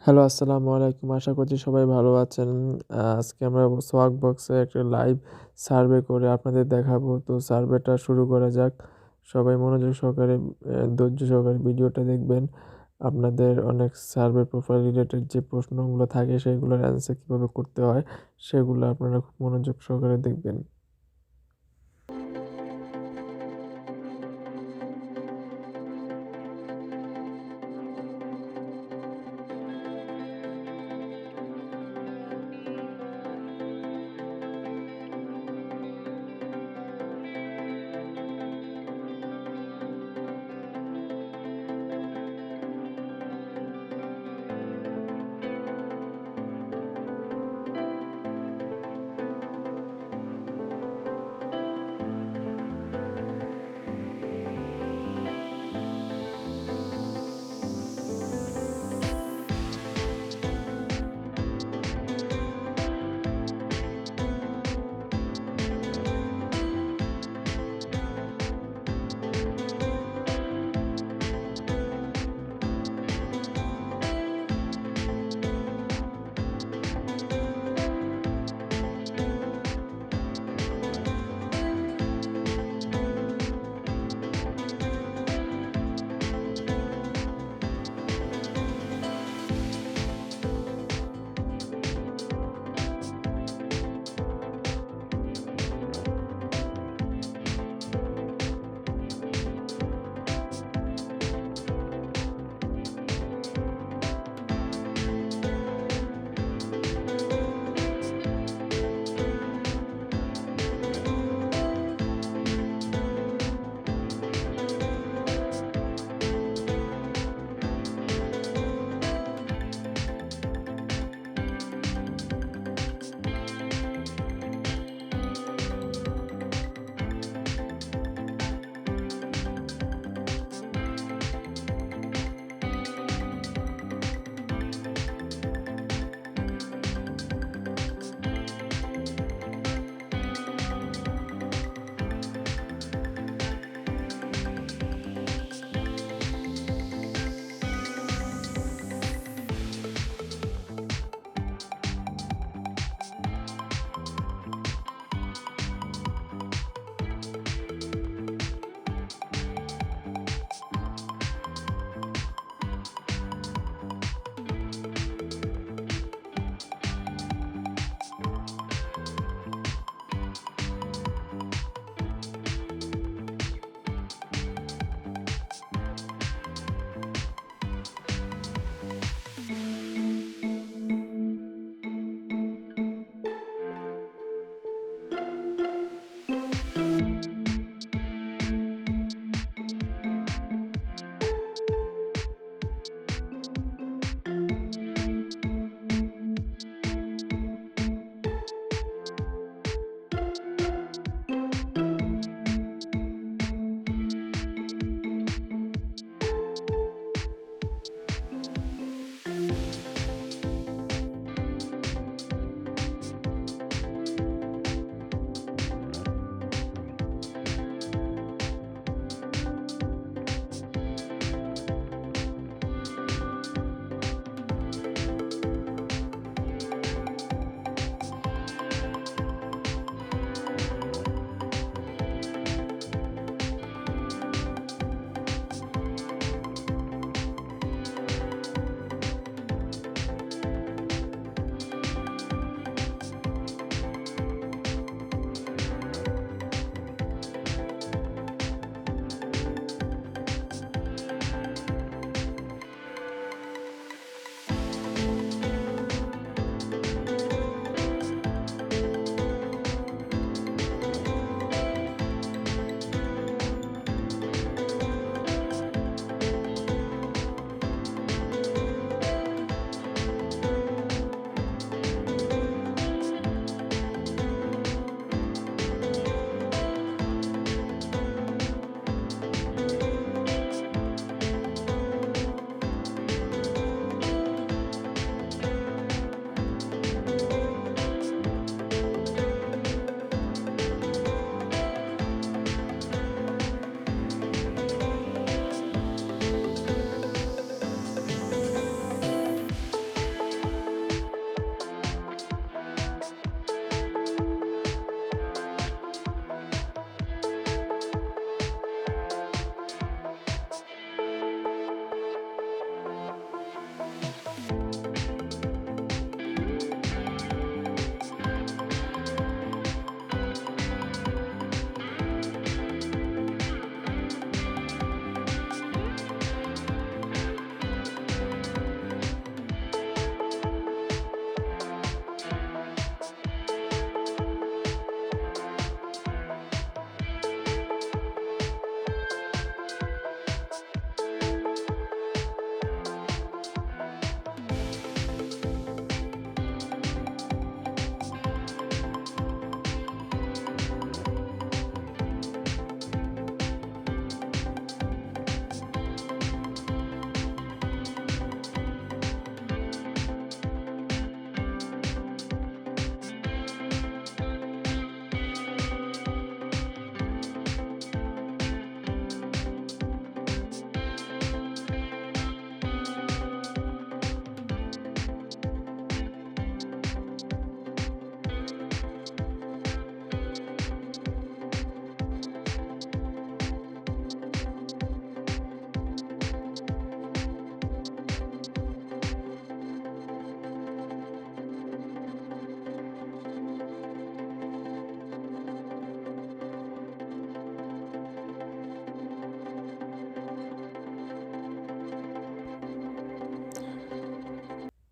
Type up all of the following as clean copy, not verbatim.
হ্যালো, আসসালামু আলাইকুম। আশা করছি সবাই ভালো আছেন। আজকে আমরা সোয়াগবক্স এ একটা লাইভ সার্ভে করে আপনাদের দেখাবো। তো সার্ভেটা শুরু করা যাক। সবাই মনোযোগ সহকারে ধৈর্য সহকারে ভিডিওটা দেখবেন। আপনাদের অনেক সার্ভে প্রোফাইল রিলেটেড যে প্রশ্নগুলো থাকে সেগুলোর অ্যান্সার কীভাবে করতে হয় সেগুলো আপনারা খুব মনোযোগ সহকারে দেখবেন।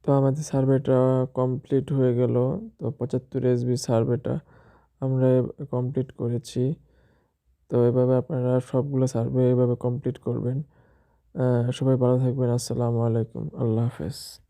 তো আমাদের সার্ভেটা কমপ্লিট হয়ে গেল। তো 75 এসবি সার্ভেটা আমরা কমপ্লিট করেছি। তো এভাবে আপনারা সবগুলো সার্ভে এভাবে কমপ্লিট করবেন। সবাই ভালো থাকবেন। আসসালামু আলাইকুম। আল্লাহ হাফেজ।